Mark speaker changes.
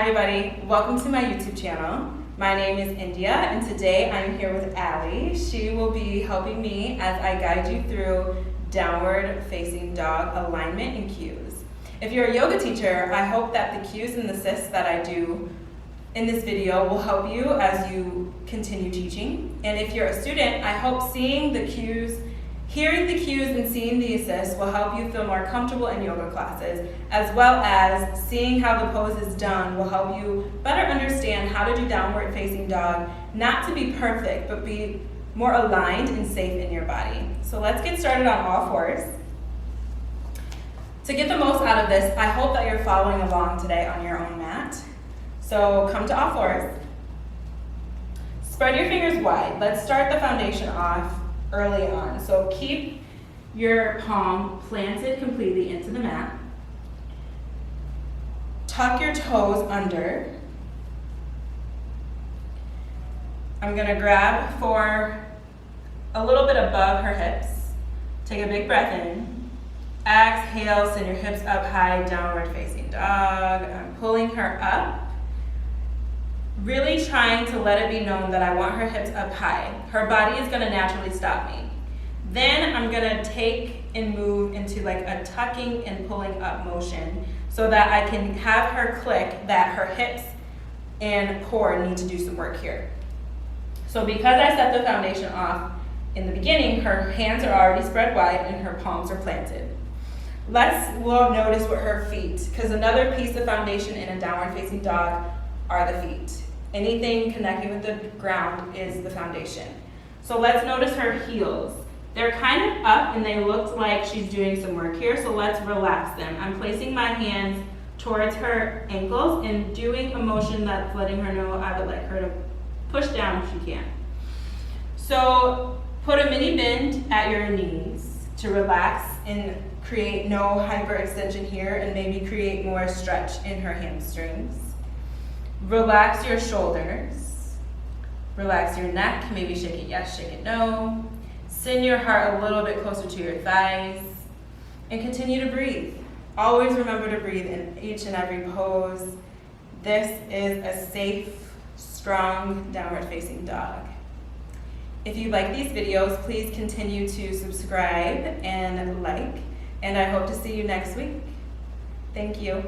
Speaker 1: everybody, welcome to my YouTube channel. My name is India and today I'm here with Allie. She will be helping me as I guide you through downward facing dog alignment and cues. If you're a yoga teacher, I hope that the cues and assists that I do in this video will help you as you continue teaching. And if you're a student, I hope seeing the cues, hearing the cues and seeing the assists will help you feel more comfortable in yoga classes, as well as seeing how the pose is done will help you better understand how to do downward facing dog, not to be perfect, but be more aligned and safe in your body. So let's get started on all fours. To get the most out of this, I hope that you're following along today on your own mat. So come to all fours. Spread your fingers wide. Let's start the foundation off early on. So keep your palm planted completely into the mat. Tuck your toes under. I'm gonna grab for a little bit above her hips. Take a big breath in. Exhale, send your hips up high, downward facing dog. I'm pulling her up. Really trying to let it be known that I want her hips up high. Her body is gonna naturally stop me. Then I'm gonna take and move into like a tucking and pulling up motion so that I can have her click that her hips and core need to do some work here. So because I set the foundation off in the beginning, her hands are already spread wide and her palms are planted. We'll notice what her feet, because another piece of foundation in a downward facing dog are the feet. Anything connecting with the ground is the foundation. So let's notice her heels. They're kind of up and they look like she's doing some work here, so let's relax them. I'm placing my hands towards her ankles and doing a motion that's letting her know I would like her to push down if she can. So put a mini bend at your knees to relax and create no hyperextension here and maybe create more stretch in her hamstrings. Relax your shoulders, relax your neck, maybe shake it yes, shake it no. Send your heart a little bit closer to your thighs and continue to breathe. Always remember to breathe in each and every pose. This is a safe, strong, downward facing dog. If you like these videos, please continue to subscribe and like, and I hope to see you next week. Thank you.